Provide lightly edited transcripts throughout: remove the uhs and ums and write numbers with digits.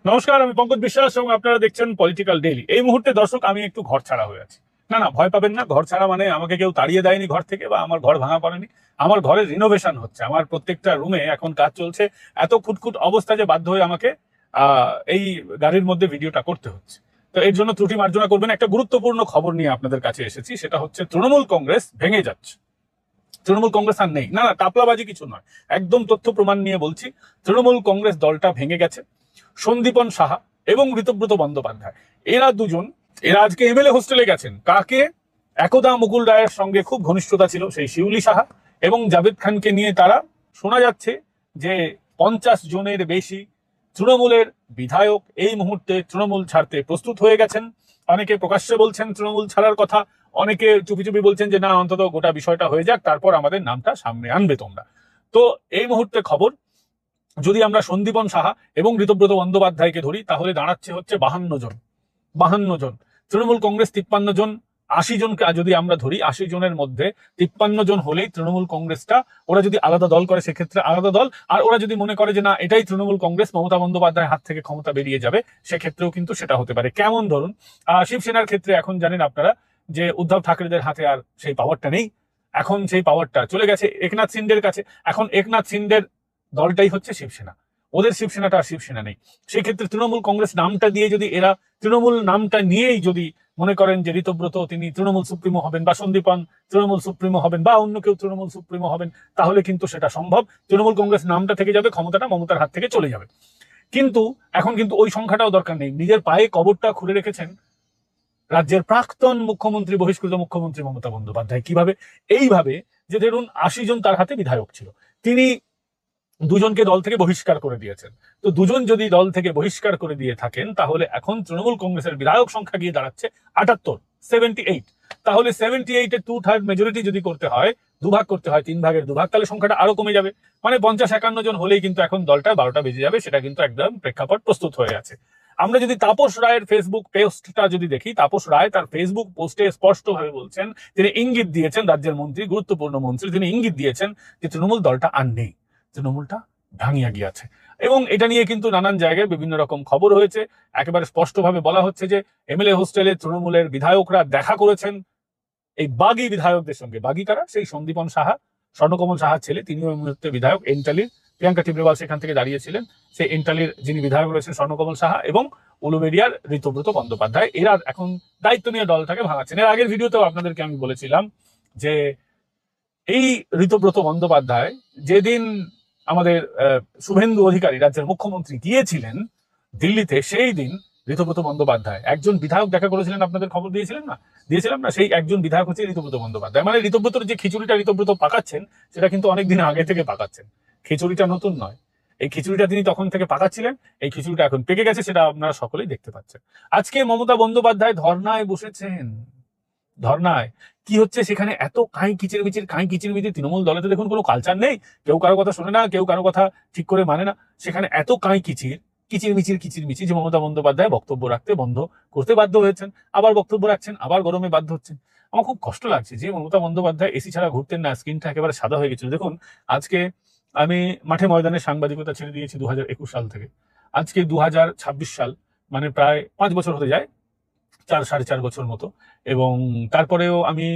নমস্কার, আমি পঙ্কজ বিশ্বাস এবং আপনারা দেখছেন পলিটিক্যাল ডেইলি। এই মুহূর্তে দর্শক আমি একটু ঘর ছাড়া হয়ে আছি। না না, ভয় পাবেন না। ঘর ছাড়া মানে আমাকে কেউ তাড়িয়ে দেয়নি ঘর থেকে, বা আমার ঘর ভাঙা পড়েনি। আমার ঘরের রিনোভেশন হচ্ছে, আমার প্রত্যেকটা রুমে এখন কাজ চলছে। এত খুটখুট অবস্থা যে বাধ্য হয়ে আমাকে এই গাড়ির মধ্যে ভিডিওটা করতে হচ্ছে। তো এর জন্য ত্রুটি মার্জনা করবেন। একটা গুরুত্বপূর্ণ খবর নিয়ে আপনাদের কাছে এসেছি, সেটা হচ্ছে তৃণমূল কংগ্রেস ভেঙে যাচ্ছে। তৃণমূল কংগ্রেস আর নেই। না না, টাপলাবাজি কিছু নয়, একদম তথ্য প্রমাণ নিয়ে বলছি। তৃণমূল কংগ্রেস দলটা ভেঙে গেছে। সন্দীপন সাহা এবং ঋতব্রত বন্দ্যোপাধ্যায়, এরা দুজন, এরা আজকে এমএলএ হোস্টেলে গেছেন। কাকে? একদা মুকুল রায়ের সঙ্গে খুব ঘনিষ্ঠতা ছিল সেই শিউলি সাহা এবং জাভেদ খানকে নিয়ে তারা, শোনা যাচ্ছে যে 50 জনের বেশি তৃণমূলের বিধায়ক এই মুহূর্তে তৃণমূল ছাড়তে প্রস্তুত হয়ে গেছেন। অনেকে প্রকাশ্যে বলছেন তৃণমূল ছাড়ার কথা, অনেকে চুপি চুপি বলছেন যে না, অন্তত গোটা বিষয়টা হয়ে যাক, তারপর আমাদের নামটা সামনে আনবে তোমরা। তো এই মুহূর্তে খবর, যদি আমরা সন্দীপন সাহা এবং ঋতব্রত বন্দ্যোপাধ্যায়কে ধরি, তাহলে দাঁড়াচ্ছে হচ্ছে 52 জন। 52 জন। তৃণমূল কংগ্রেস 53 জন। 80 জনকে যদি আমরা ধরি, 80 জনের মধ্যে 53 জন হলেই তৃণমূল কংগ্রেসটা, ওরা যদি আলাদা দল করে সেক্ষেত্রে আলাদা দল, আর ওরা যদি মনে করে যে না এটাই তৃণমূল কংগ্রেস, মমতা বন্দ্যোপাধ্যায়ের হাত থেকে ক্ষমতা বেরিয়ে যাবে, সেক্ষেত্রেও কিন্তু সেটা হতে পারে। কেমন ধরুন, শিবসেনার ক্ষেত্রে এখন জানেন আপনারা যে উদ্ধব ঠাকরেদের হাতে আর সেই পাওয়ারটা নেই। এখন সেই পাওয়ারটা চলে গেছে একনাথ সিন্ডের কাছে। এখন একনাথ সিন্ডের দলটাই হচ্ছে শিবসেনা, ওদের শিবসেনাটা আর শিবসেনা নেই। সেই ক্ষেত্রে তৃণমূল কংগ্রেস নামটা দিয়ে যদি এরা, তৃণমূল নামটা নিয়েই যদি মনে করেন যে ঋতব্রত তিনি তৃণমূল সুপ্রিমো হবেন, বা সন্দীপন তৃণমূল সুপ্রিমো হবেন, বা অন্য কেউ তৃণমূল সুপ্রিমো হবেন, তাহলে কিন্তু সেটা সম্ভব। তৃণমূল কংগ্রেস নামটা থেকে যাবে, ক্ষমতাটা মমতার হাত থেকে চলে যাবে। কিন্তু এখন কিন্তু ওই সংখ্যাটাও দরকার নেই। নিজের পায়ে কবরটা খুঁড়ে রেখেছেন রাজ্যের প্রাক্তন মুখ্যমন্ত্রী, বহিষ্কৃত মুখ্যমন্ত্রী মমতা বন্দ্যোপাধ্যায়। কিভাবে? এইভাবে যে ধরুন 80 জন তার হাতে বিধায়ক ছিল, তিনি দুজনকে দল থেকে বহিষ্কার করে দিয়েছেন। তো দুজন যদি দল থেকে বহিষ্কার করে দিয়ে থাকেন, তাহলে এখন তৃণমূল কংগ্রেসের বিধায়ক সংখ্যা গিয়ে দাঁড়াচ্ছে 78, 78। তাহলে 78-এ 2/3 মেজরিটি যদি করতে হয়, দুভাগ করতে হয়, 3 ভাগের 2 ভাগ, তাহলে সংখ্যাটা আরো কমে যাবে। মানে 50-51 জন হলেই কিন্তু এখন দলটা 12টা বেজে যাবে। সেটা কিন্তু একদম প্রেক্ষাপট প্রস্তুত হয়ে আছে। আমরা যদি তাপস রায়ের ফেসবুক পোস্টটা যদি দেখি, তাপস রায় তার ফেসবুক পোস্টে স্পষ্টভাবে বলছেন, তিনি ইঙ্গিত দিয়েছেন, রাজ্যের মন্ত্রী, গুরুত্বপূর্ণ মন্ত্রী, তিনি ইঙ্গিত দিয়েছেন যে তৃণমূল দলটা আর নেই, তৃণমূলটা ভাঙিয়া গিয়াছে। এবং এটা নিয়ে কিন্তু নানান জায়গায় বিভিন্ন রকম খবর হয়েছে। একেবারে স্পষ্টভাবে বলা হচ্ছে যে এমএলএ হোস্টেলে তৃণমূলের বিধায়করা দেখা করেছেন এই বাগী বিধায়কদের সঙ্গে। বাগী কারা? সেই সন্দীপন সাহা, স্বর্ণকমল সাহার ছেলে, তিনিও এই মুহূর্তে বিধায়ক এন্টালির। প্রিয়াঙ্কা টিবরেওয়াল সেখান থেকে দাঁড়িয়েছিলেন। সেই এন্টালির যিনি বিধায়ক রয়েছেন স্বর্ণকমল সাহা, এবং উলুবেড়িয়ার ঋতব্রত বন্দ্যোপাধ্যায়, এরা এখন দায়িত্ব নিয়ে দলটাকে ভাঙাচ্ছেন। এর আগের ভিডিওতেও আপনাদেরকে আমি বলেছিলাম যে এই ঋতব্রত বন্দ্যোপাধ্যায় যেদিন আমাদের শুভেন্দু অধিকারী রাজ্যের মুখ্যমন্ত্রী গিয়েছিলেন দিল্লিতে, সেই দিন ঋতব্রত বন্দ্যোপাধ্যায় একজন বিধায়ক দেখা করেছিলেন। আপনাদের খবর দিয়েছিলেন না? দিয়েছিলাম না? সেই একজন বিধায়ক হচ্ছে ঋতব্রত বন্দ্যোপাধ্যায়। মানে ঋতব্রতর যে খিচুড়িটা ঋতব্রত পাকাচ্ছেন, সেটা কিন্তু অনেকদিন আগে থেকে পাকাচ্ছেন। খিচুড়িটা নতুন নয়। এই খিচুড়িটা তিনি তখন থেকে পাকাচ্ছিলেন, এই খিচুড়িটা এখন পেকে গেছে, সেটা আপনারা সকলেই দেখতে পাচ্ছেন। আজকে মমতা বন্দ্যোপাধ্যায় ধর্নায় বসেছেন। ধর্নায় কি হচ্ছে সেখানে? এত কাই কিচিরমিচির, কাই কিচিরমিচির। তৃণমূল দলে তো দেখুন কোনো কালচার নেই, কেউ কারো কথা শোনে না, কেউ কারো কথা ঠিক করে মানে না। সেখানে এত কাই কিচিরমিচির যে মমতা বন্দ্যোপাধ্যায় বক্তব্য রাখতে বন্ধ করতে বাধ্য হয়েছেন। আবার বক্তব্য রাখছেন, আবার গরমে বাধ্য হচ্ছেন। আমার খুব কষ্ট লাগছে যে মমতা বন্দ্যোপাধ্যায় এসি ছাড়া ঘুরতেন না, স্কিনটা একেবারে সাদা হয়ে গেছিল। দেখুন, আজকে আমি মাঠে ময়দানে সাংবাদিকতা ছেড়ে দিয়েছি 2021 সাল থেকে। আজকে 2026 সাল, মানে প্রায় 5 বছর হতে যায়, 4-4.5 বছর মতো। এবং তারপরেও আমি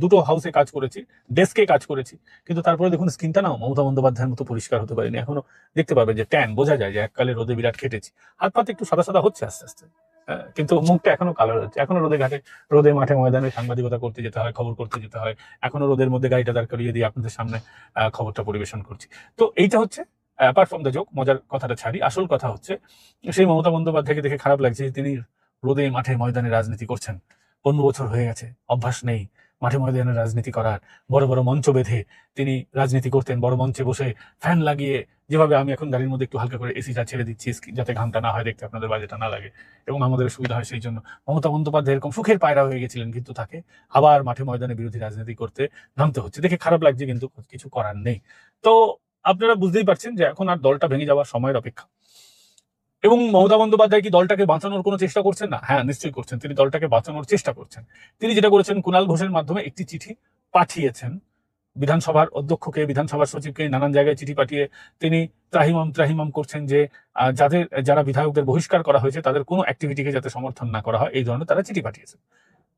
দুটো হাউসে কাজ করেছি, ডেস্কে কাজ করেছি, কিন্তু তারপরে দেখুন স্কিনটা না মমতা বন্দ্যোপাধ্যায়ের মতো পরিষ্কার হতে পারিনি এখনো। দেখতে পাবেন যে ট্যান, বোঝা যায় যে এককালে রোদে বিরাট খেটেছি। হাত পাতে একটু সাদা সাদা হচ্ছে আস্তে আস্তে, কিন্তু মুখটা এখনো কালার হচ্ছে। এখনো রোদে ঘাটে, রোদে মাঠে ময়দানে সাংবাদিকতা করতে যেতে হয়, খবর করতে যেতে হয়। এখনো রোদের মধ্যে গাড়িটা দাঁড় করিয়ে দিয়ে আপনাদের সামনে খবরটা পরিবেশন করছি। তো এইটা হচ্ছে অ্যাপার্ট ফ্রম দ্য জোক, মজার কথাটা ছাড়ি। আসল কথা হচ্ছে সেই মমতা বন্দ্যোপাধ্যায়কে দেখে খারাপ লাগছে যে তিনি রোদে মাঠে ময়দানে রাজনীতি করছেন। 15 বছর হয়ে গেছে, অভ্যাস নেই মাঠে ময়দানে রাজনীতি করার। বড় বড় মঞ্চ বেঁধে তিনি রাজনীতি করতেন, বড় মঞ্চে বসে ফ্যান লাগিয়ে, যেভাবে আমি এখন গাড়ির মধ্যে একটু হালকা করে এসিটা ছেড়ে দিচ্ছি যাতে ঘামটা না হয়, দেখতে আপনাদের বাজেটা না লাগে এবং আমাদের সুবিধা হয়। সেই জন্য মমতা বন্দ্যোপাধ্যায় এরকম সুখের পায়রা হয়ে গেছিলেন, কিন্তু তাকে আবার মাঠে ময়দানে বিরোধী রাজনীতি করতে নামতে হচ্ছে। দেখে খারাপ লাগছে, কিন্তু কিছু করার নেই। তো আপনারা বুঝতেই পারছেন যে এখন আর দলটা ভেঙে যাওয়ার সময়ের অপেক্ষা। এবং মমতা বন্দ্যোপাধ্যায় কি দলটাকে বাঁচানোর কোনো চেষ্টা করছেন না? হ্যাঁ, নিশ্চয়ই করছেন। তিনি দলটাকে বাঁচানোর চেষ্টা করছেন। তিনি যেটা করেছেন, কুণাল ঘোষের মাধ্যমে একটি চিঠি পাঠিয়েছেন বিধানসভার অধ্যক্ষকে, বিধানসভার সচিবকে নানান জায়গায় চিঠি পাঠিয়ে তিনি ত্রাহিমাম ত্রাহিমাম করছেন যে যারা বিধায়কদের বহিষ্কার করা হয়েছে তাদের কোনো অ্যাক্টিভিটিকে যাতে সমর্থন না করা হয়, এই ধরনের তারা চিঠি পাঠিয়েছে।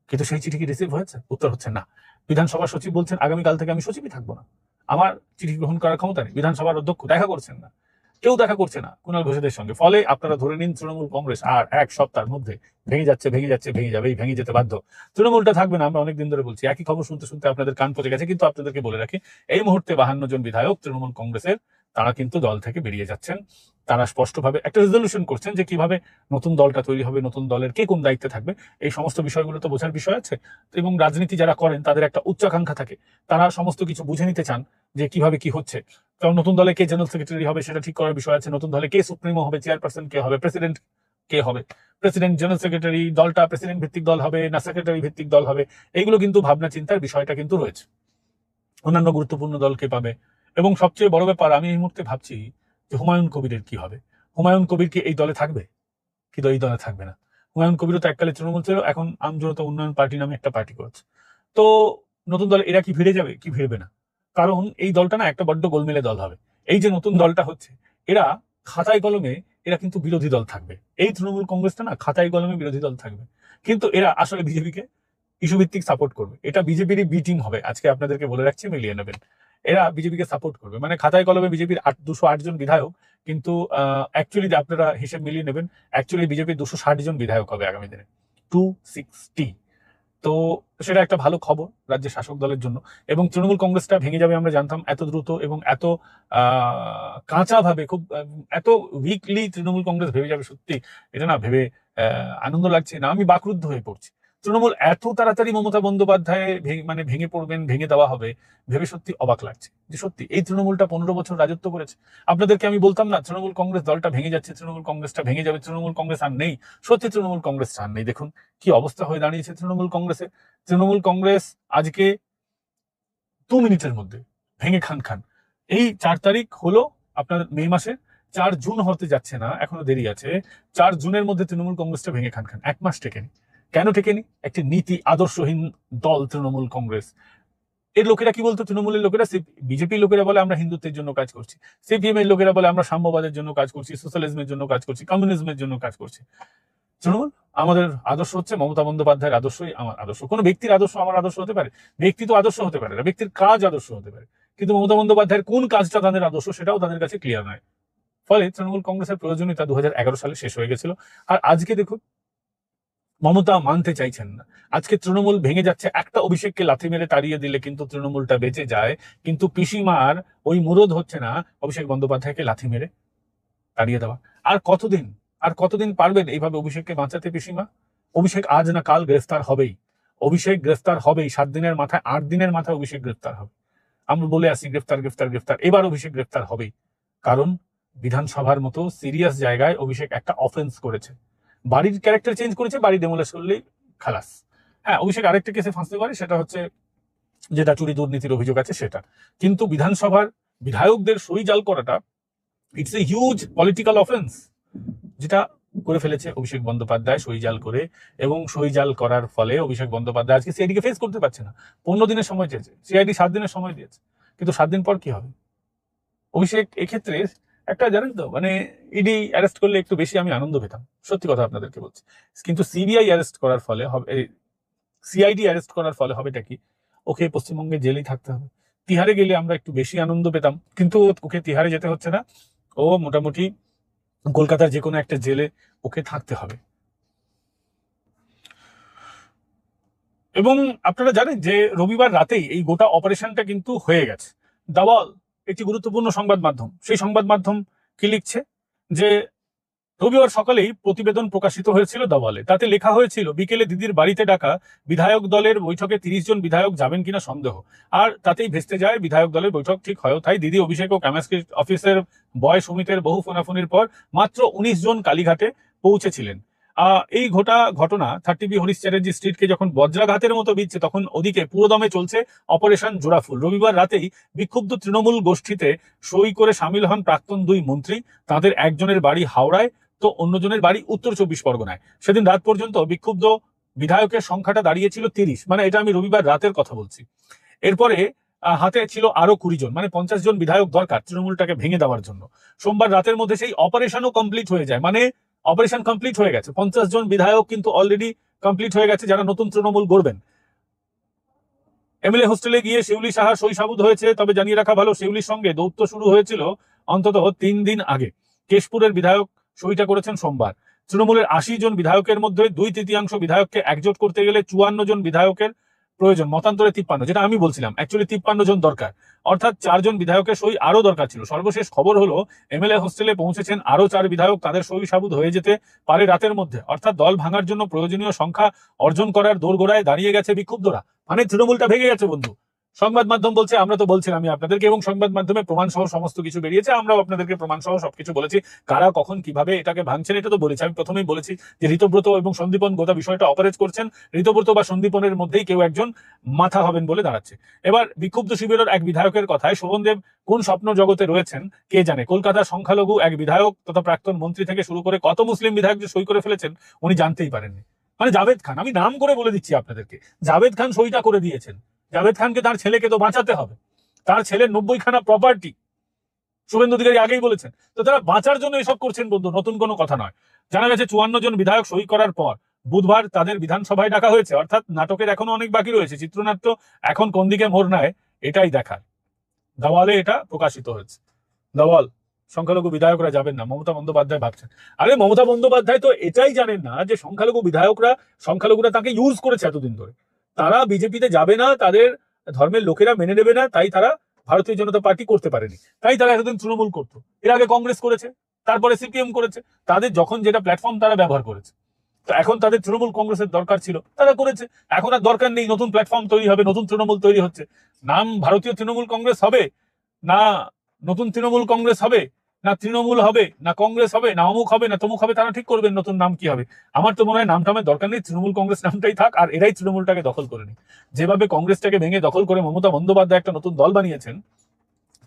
কিন্তু সেই চিঠি কি রিসিভ হয়েছে? উত্তর হচ্ছে না। বিধানসভার সচিব বলছেন আগামীকাল থেকে আমি সচিবই থাকবো না, আমার চিঠি গ্রহণ করার ক্ষমতা নেই। বিধানসভার অধ্যক্ষ দেখা করছেন না, কেউ দেখা করছে না কুণাল ঘোষেদের সঙ্গে। ফলে আপনারা ধরে নিন তৃণমূল কংগ্রেস আর এক সপ্তাহের মধ্যে ভেঙে যাচ্ছে, ভেঙে যাচ্ছে, ভেঙে যাবে, ভেঙে যেতে বাধ্য। তৃণমূলটা থাকবে না, আমরা অনেকদিন ধরে বলছি। একই খবর শুনতে শুনতে আপনাদের কান পচে গেছে। কিন্তু আপনাদেরকে বলে রাখি, এই মুহূর্তে 52 জন বিধায়ক তৃণমূল কংগ্রেসের, তারা কিন্তু দল থেকে বেরিয়ে যাচ্ছেন। তারা স্পষ্টভাবে একটা রেজলিউশন করছেন যে কিভাবে নতুন দলটা তৈরি হবে, নতুন দলের কে কোন দায়িত্বে থাকবে, এই সমস্ত বিষয়গুলো তো বোঝার বিষয় আছে। এবং রাজনীতি যারা করেন তাদের একটা উচ্চাকাঙ্ক্ষা থাকে, তারা সমস্ত কিছু বুঝে নিতে চান যে কিভাবে কি হচ্ছে। কারণ নতুন দলে কে জেনারেল সেক্রেটারি হবে সেটা ঠিক করার বিষয় আছে, নতুন দলে কে সুপ্রিমো হবে, চেয়ারপারসন কে হবে, প্রেসিডেন্ট কে হবে, প্রেসিডেন্ট জেনারেল সেক্রেটারি, দলটা প্রেসিডেন্ট ভিত্তিক দল হবে না সেক্রেটারি ভিত্তিক দল হবে, এইগুলো কিন্তু ভাবনা চিন্তার বিষয়টা কিন্তু রয়েছে। অন্যান্য গুরুত্বপূর্ণ দল কে পাবে। এবং সবচেয়ে বড় ব্যাপার, আমি এই মুহূর্তে ভাবছি যে হুমায়ুন কবিরের কি হবে। হুমায়ুন কবির কি এই দলে থাকবে? কিন্তু এই দলে থাকবে না। হুমায়ুন কবিরও তো এককালে তৃণমূল ছিল, এখন আমজনতা উন্নয়ন পার্টি নামে একটা পার্টি করছে। তো নতুন দলে এরা কি ভিড়ে যাবে? কি ভিড়বে না? কারণ এই দলটা না একটা বড্ড গোলমেলে দল হবে। এই যে নতুন দলটা হচ্ছে, এরা খাতায় কলমে এরা কিন্তু বিরোধী দল থাকবে। এই তৃণমূল কংগ্রেসটা না খাতায় কলমে বিরোধী দল থাকবে, কিন্তু এরা আসলে বিজেপিকে ইস্যু ভিত্তিক সাপোর্ট করবে। এটা বিজেপিরই বি টিম হবে, আজকে আপনাদেরকে বলে রাখছি, মিলিয়ে নেবেন। এরা বিজেপিকে সাপোর্ট করবে, মানে খাতায় কলমে বিজেপির 208 জন বিধায়ক, কিন্তু অ্যাকচুয়ালি আপনারা হিসেব মিলিয়ে নেবেন, অ্যাকচুয়ালি বিজেপির 260 জন বিধায়ক হবে আগামী দিনে, 260। তো সেটা একটা ভালো খবর রাজ্যের শাসক দলের জন্য। এবং তৃণমূল কংগ্রেসটা ভেঙে যাবে আমরা জানতাম, এত দ্রুত এবং এত কাঁচা ভাবে, খুব এত উইকলি তৃণমূল কংগ্রেস ভেবে যাবে, সত্যি এটা না ভেবে আনন্দ লাগছে না, আমি বাকরুদ্ধ হয়ে পড়ছি। তৃণমূল এত তাড়াতাড়ি মমতা বন্দ্যোপাধ্যায় মানে ভেঙে পড়বেন, ভেঙে দেওয়া হবে, ভেবে সত্যি অবাক লাগছে যে সত্যি এই তৃণমূলটা 15 বছর রাজত্ব করেছে। আপনাদেরকে আমি বলতাম না তৃণমূল কংগ্রেস দলটা ভেঙে যাচ্ছে, তৃণমূল কংগ্রেসটা ভেঙে যাবে, তৃণমূল কংগ্রেস আর নেই। সত্যি তৃণমূল কংগ্রেস আর নেই। দেখুন কি অবস্থা হয়ে দাঁড়িয়েছে তৃণমূল কংগ্রেসের। তৃণমূল কংগ্রেস আজকে 2 মিনিটের মধ্যে ভেঙে খান খান। এই 4 তারিখ হলো আপনার মে মাসে, 4 জুন হতে যাচ্ছে না, এখনো দেরি আছে। 4 জুনের মধ্যে তৃণমূল কংগ্রেসটা ভেঙে খান খান। 1 মাস টেকেনি। কেন টেকেনি? একটি নীতি আদর্শহীন দল তৃণমূল কংগ্রেস। এর লোকেরা কি বলতো, তৃণমূলের লোকেরা, বিজেপির লোকেরা বলে আমরা হিন্দুত্বের জন্য কাজ করছি, সিপিএম এর লোকেরা বলে আমরা সাম্যবাদের জন্য কাজ করছি, সোশ্যালিজমের জন্য কাজ করছি, কমিউনিজমের জন্য কাজ করছি। তৃণমূল আমাদের আদর্শ হচ্ছে মমতা বন্দ্যোপাধ্যায়ের আদর্শই আমার আদর্শ। কোনো ব্যক্তির আদর্শ আমার আদর্শ হতে পারে? ব্যক্তি তো আদর্শ হতে পারে না, ব্যক্তির কাজ আদর্শ হতে পারে। কিন্তু মমতা বন্দ্যোপাধ্যায়ের কোন কাজটা তাদের আদর্শ সেটাও তাদের কাছে ক্লিয়ার নয়। ফলে তৃণমূল কংগ্রেসের প্রয়োজনীয়তা 2011 সালে শেষ হয়ে গেছিল। আর আজকে দেখুন মমতা মানতে চাইছেন না। আজকে তৃণমূল ভেঙে যাচ্ছে, একটা অভিষেককে লাথি মেরে তাড়িয়ে দিলে কিন্তু তৃণমূলটা বেঁচে যায়, কিন্তু পিসিমার ওই মুরদ হচ্ছে না অভিষেক বন্দ্যোপাধ্যায়কে লাথি মেরে তাড়িয়ে দেওয়া। আর কতদিন, আর কতদিন পারবেন এইভাবে অভিষেককে বাঁচাতে পিসিমা? অভিষেক আজ না কাল গ্রেফতার হবেই। অভিষেক গ্রেফতার হবেই, 7 দিনের মাথায়, 8 দিনের মাথায় অভিষেক গ্রেফতার হবে। আমরা বলে আসি গ্রেফতার গ্রেফতার গ্রেফতার, এবার অভিষেক গ্রেফতার হবেই। কারণ বিধানসভার মতো সিরিয়াস জায়গায় অভিষেক একটা অফেন্স করেছে, বাড়ির ক্যারেক্টার চেঞ্জ করেছে, বাড়ি ডেমোলিশ করলেই খালাস। হ্যাঁ, অভিষেক আরেকটা কেসে ফাঁসতে পারে, সেটা হচ্ছে যেটা চুরি দুর্নীতির অভিযোগ আছে সেটা। কিন্তু বিধানসভার বিধায়কদের সই জাল করাটা, it's a huge political offence, যেটা করে ফেলেছে অভিষেক বন্দ্যোপাধ্যায় সই জাল করে। এবং সই জাল করার ফলে অভিষেক বন্দ্যোপাধ্যায় আজকে সিআইডিকে ফেস করতে পারছে না। 15 দিনের সময় চেয়েছে, সিআইডি 7 দিনের সময় দিয়েছে, কিন্তু 7 দিন পর কি হবে? অভিষেক এক্ষেত্রে একটা, জানেন তো, মানে ইডি অ্যারেস্ট করলে একটু বেশি আমি আনন্দ পেতাম, সত্যি কথা আপনাদেরকে বলছি। কিন্তু সিবিআই অ্যারেস্ট করার ফলে হবে, সিআইডি অ্যারেস্ট করার ফলে হবেটা কি? ওকে পশ্চিমবঙ্গে জেলেই থাকতে হবে। তিহারে গেলে আমরা একটু বেশি আনন্দ পেতাম, কিন্তু ওকে তিহারে যেতে হচ্ছে না, ও মোটামুটি কলকাতার যে কোনো একটা জেলে ওকে থাকতে হবে। এবং আপনারা জানেন যে রবিবার রাতেই এই গোটা অপারেশনটা কিন্তু হয়ে গেছে। দাওয়াল একটি গুরুত্বপূর্ণ সংবাদ মাধ্যম, সেই সংবাদ মাধ্যম কি লিখছে যে রবিবার সকালেই প্রতিবেদন প্রকাশিত হয়েছিল দাওয়ালে। তাতে লেখা হয়েছিল বিকেলে দিদির বাড়িতে ডাকা বিধায়ক দলের বৈঠকে 30 জন বিধায়ক যাবেন কিনা সন্দেহ। আর তাতেই ভেস্তে যায় বিধায়ক দলের বৈঠক ঠিক হয়। তাই দিদি অভিষেক ও ক্যামাস্ট্রি অফিসের বয় সমিতির বহু ফোনাফোনির পর মাত্র 19 জন কালীঘাটে পৌঁছেছিলেন। এই ঘটনা 30B হরিশ চ্যাটার্জি স্ট্রিটকে যখন বজ্রাঘাতের মতো বিচ্ছে, তখন ওদিকে পুরোদমে চলছে অপারেশন জোড়াফুল। রবিবার রাতেই বিক্ষুব্ধ তৃণমূল গোষ্ঠীতে সই করে সামিল হন প্রাক্তন 2 মন্ত্রী। তাদের একজনের বাড়ি হাওড়ায়, তো অন্যজনের বাড়ি উত্তর 24 পরগনায়। সেদিন রাত পর্যন্ত বিক্ষুব্ধ বিধায়কের সংখ্যাটা দাঁড়িয়েছিল 30, মানে এটা আমি রবিবার রাতের কথা বলছি। এরপরে হাতে ছিল আরো 20 জন, মানে 50 জন বিধায়ক দরকার তৃণমূলটাকে ভেঙে দেওয়ার জন্য। সোমবার রাতের মধ্যে সেই অপারেশনও কমপ্লিট হয়ে যায়, মানে অপারেশন কমপ্লিট হয়ে গেছে। 50 জন বিধায়ক কিন্তু অলরেডি কমপ্লিট হয়ে গেছে, যারা নতুন তৃণমূল গড়বেন। এমএলএ হোস্টেলে গিয়ে শিউলি সাহা সই সাবুত হয়েছে, তবে জানিয়ে রাখা ভালো শিউলির সঙ্গে দৌত্য শুরু হয়েছিল অন্তত 3 দিন আগে। কেশপুরের বিধায়ক সইটা করেছেন সোমবার। তৃণমূলের 80 জন বিধায়কের মধ্যে 2/3 বিধায়ককে একজোট করতে গেলে 54 জন বিধায়কের প্রয়োজন, মতান্তরে 53, যেটা আমি বলছিলাম অ্যাকচুয়ালি 53 জন দরকার, অর্থাৎ 4 জন বিধায়কের সই আরো দরকার ছিল। সর্বশেষ খবর হলো এমএলএ হোস্টেলে পৌঁছেছেন আরো 4 বিধায়ক, তাদের সই সাবুত হয়ে যেতে পারে রাতের মধ্যে। অর্থাৎ দল ভাঙার জন্য প্রয়োজনীয় সংখ্যা অর্জন করার দোরগোড়ায় দাঁড়িয়ে গেছে বিক্ষুব্ধরা, মানে তৃণমূলটা ভেঙে গেছে বন্ধু। সংবাদ মাধ্যম বলছে, আমরা তো বলছিলাম আমি আপনাদেরকে, এবং সংবাদ মাধ্যমে প্রমাণ সহ সমস্ত কিছু বেরিয়েছে, আমরাও আপনাদেরকে প্রমাণ সহ সবকিছু বলেছি। কারা কখন কিভাবে এটাকে ভাঙছেন এটা তো বলেছি। আমি প্রথমেই বলেছি যে ঋতব্রত এবং সন্দীপন গোটা বিষয়টা অপারেট করছেন। ঋতব্রত বা সন্দীপনের মধ্যেই কেউ একজন মাথা হবেন বলে দাঁড়াচ্ছে। এবার বিক্ষুব্ধ শিবিরের এক বিধায়কের কথায় শোভনদেব কোন স্বপ্ন জগতে রয়েছেন কে জানে। কলকাতার সংখ্যালঘু এক বিধায়ক তথা প্রাক্তন মন্ত্রী থেকে শুরু করে কত মুসলিম বিধায়ক যে সই করে ফেলেছেন উনি জানতেই পারেননি। মানে জাভেদ খান, আমি নাম করে বলে দিচ্ছি আপনাদেরকে, জাভেদ খান সইটা করে দিয়েছেন। জাভেদ খানকে তার ছেলেকে তো বাঁচাতে হবে, তার ছেলের 90খানা প্রপার্টি শুভেন্দু অধিকারী আগেই বলেছেন। তো তারা বাঁচার জন্য এসব করছেন বন্ধু, নতুন কোনো কথা নয়। জানা গেছে 54 জন বিধায়ক সই করার পর বুধবার তাদের বিধানসভায় ডাকা হয়েছে, অর্থাৎ নাটকের এখনো অনেক বাকি রয়েছে। চিত্রনাট্য এখন কোন দিকে মোড় নেয় এটাই দেখার। দাওয়ালে এটা প্রকাশিত হয়েছে। দাওয়াল, সংখ্যালঘু বিধায়করা যাবেন না, মমতা বন্দ্যোপাধ্যায় ভাবছেন। আরে মমতা বন্দ্যোপাধ্যায় তো এটাই জানেন না যে সংখ্যালঘুরা তাকে ইউজ করেছে এতদিন ধরে। তারা বিজেপিতে যাবে না, তাদের ধর্মের লোকেরা মেনে নেবে না, তাই তারা ভারতীয় জনতা পার্টি করতে পারেনি, তাই তারা এতদিন তৃণমূল করতো। এর আগে কংগ্রেস করেছে, তারপরে সিপিএম করেছে, তাদের যখন যেটা প্ল্যাটফর্ম তারা ব্যবহার করেছে। তো এখন তাদের তৃণমূল কংগ্রেসের দরকার ছিল, তারা করেছে। এখন আর দরকার নেই, নতুন প্ল্যাটফর্ম তৈরি হবে, নতুন তৃণমূল তৈরি হচ্ছে। নাম ভারতীয় তৃণমূল কংগ্রেস হবে না, নতুন তৃণমূল কংগ্রেস হবে না, তৃণমূল হবে না, কংগ্রেস হবে না, অমুক হবে না, তমুক হবে, তারা ঠিক করবেন নতুন নাম কি হবে। আমার তো মনে হয় নামটামের দরকার নেই, তৃণমূল কংগ্রেস নামটাই থাক, আর এরাই তৃণমূলটাকে দখল করে নি। যেভাবে কংগ্রেসটাকে ভেঙে দখল করে মমতা বন্দ্যোপাধ্যায় একটা নতুন দল বানিয়েছেন,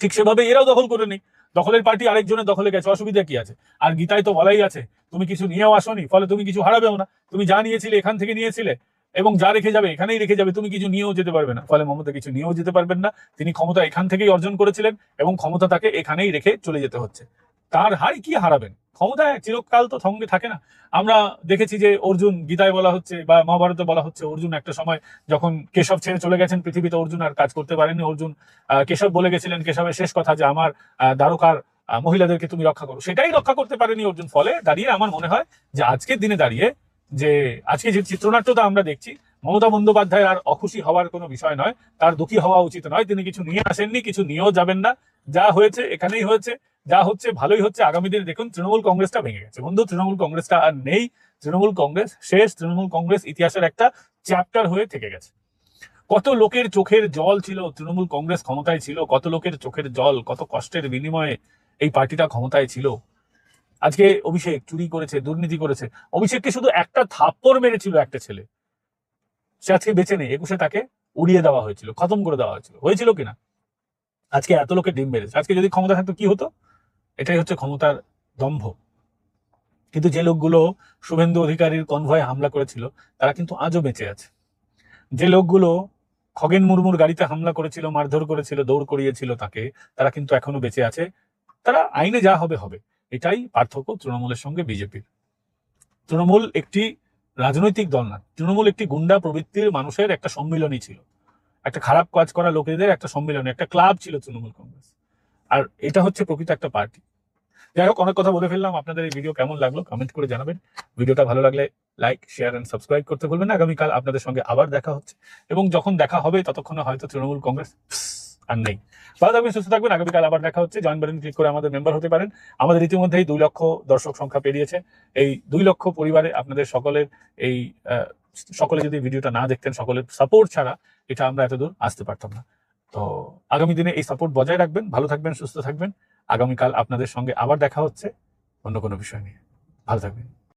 ঠিক সেভাবে এরাও দখল করে নি। দখলের পার্টি আরেকজনের দখলে গেছে, অসুবিধা কি আছে? আর গীতায় তো বলাই আছে, তুমি কিছু নিয়েও আসনি, ফলে তুমি কিছু হারাবেও না। তুমি যা নিয়েছিলে এখান থেকে নিয়েছিলে, এবং যা রেখে যাবে এখানেই রেখে যাবে, তুমি কিছু নিয়েও যেতে পারবে না। ফলে মমতা কিছু নিয়েও যেতে পারবেন না। তিনি ক্ষমতা এখান থেকেই অর্জন করেছিলেন, এবং ক্ষমতা তাকে এখানেই রেখে চলে যেতে হচ্ছে। তার হার কি হারাবেন? ক্ষমতায় চিরকাল তো সঙ্গে থাকে না। আমরা দেখেছি যে অর্জুন, গীতায় বলা হচ্ছে বা মহাভারতে বলা হচ্ছে, অর্জুন একটা সময় যখন কেশব ছেড়ে চলে গেছেন পৃথিবীতে, অর্জুন আর কাজ করতে পারেননি। অর্জুন কেশব বলে গেছিলেন, কেশবের শেষ কথা যে আমার দ্বারকার মহিলাদেরকে তুমি রক্ষা করো, সেটাই রক্ষা করতে পারেনি অর্জুন। ফলে দাঁড়িয়ে আমার মনে হয় যে আজকের দিনে দাঁড়িয়ে যে আজকে যে চিত্রনাট্যটা আমরা দেখছি, মমতা বন্দ্যোপাধ্যায় আর অখুশি হওয়ার কোনো বিষয় নয়, তার দুঃখী হওয়া উচিত নয়। তিনি কিছু নিয়ে আসেননি, কিছু নিয়েও যাবেন না। যা হয়েছে এখানেই হয়েছে, যা হচ্ছে ভালোই হচ্ছে। আগামী দিনে দেখুন তৃণমূল কংগ্রেসটা ভেঙে গেছে বন্ধু, তৃণমূল কংগ্রেসটা আর নেই। তৃণমূল কংগ্রেস শেষ, তৃণমূল কংগ্রেস ইতিহাসের একটা চ্যাপ্টার হয়ে থেকে গেছে। কত লোকের চোখের জল ছিল তৃণমূল কংগ্রেস ক্ষমতায় ছিল, কত লোকের চোখের জল, কত কষ্টের বিনিময়ে এই পার্টিটা ক্ষমতায় ছিল। আজকে অভিষেক চুরি করেছে, দুর্নীতি করেছে। অভিষেককে শুধু একটা থাপ্পড় মেরেছিল একটা ছেলে, সে আজকে বেঁচে নেই। 21-এ তাকে উড়িয়ে দেওয়া হয়েছিল, খতম করে দেওয়া হয়েছিল কিনা? আজকে এত লোকের ডিম বেড়েছে। আজকে যদি ক্ষমতা থাকতো কি হতো? এটাই হচ্ছে ক্ষমতার দম্ভ। কিন্তু যে লোকগুলো শুভেন্দু অধিকারীর কনভয়ে হামলা করেছিল তারা কিন্তু আজও বেঁচে আছে। যে লোকগুলো খগেন মুর্মুর গাড়িতে হামলা করেছিল, মারধর করেছিল, দৌড় করিয়েছিল তাকে, তারা কিন্তু এখনো বেঁচে আছে। তারা আইনে যা হবে হবে। এটাই পার্থক্য তৃণমূলের সঙ্গে বিজেপির। তৃণমূল একটি রাজনৈতিক দল না, তৃণমূল একটি গুন্ডা প্রবৃত্তির মানুষের একটা সম্মিলনী ছিল, একটা খারাপ কাজ করা লোকেদের একটা সম্মিলনী, একটা ক্লাব ছিল তৃণমূল কংগ্রেস। আর এটা হচ্ছে প্রকৃত একটা পার্টি। যাই হোক, অনেক কথা বলে ফেললাম। আপনাদের এই ভিডিও কেমন লাগলো কমেন্ট করে জানাবেন। ভিডিওটা ভালো লাগলে লাইক, শেয়ার এন্ড সাবস্ক্রাইব করতে ভুলবেন না। আগামীকাল আপনাদের সঙ্গে আবার দেখা হচ্ছে, এবং যখন দেখা হবে ততক্ষণে হয়তো তৃণমূল কংগ্রেস আর নেই। ভালো থাকবেন, সুস্থ থাকবেন। আগামীকাল আবার দেখা হচ্ছে। জয়েন বাটন ক্লিক করে আমাদের মেম্বার হতে পারেন। আমাদের ইতিমধ্যেই 2 লক্ষ দর্শক সংখ্যা পেরিয়েছে। এই 2 লক্ষ পরিবারে আপনাদের সকলের এই সকলে যদি ভিডিওটা না দেখতেন, সকলের সাপোর্ট ছাড়া এটা আমরা এতদূর আসতে পারতাম না। তো আগামী দিনে এই সাপোর্ট বজায় রাখবেন। ভালো থাকবেন, সুস্থ থাকবেন। আগামীকাল আপনাদের সঙ্গে আবার দেখা হচ্ছে অন্য কোনো বিষয় নিয়ে। ভালো থাকবেন।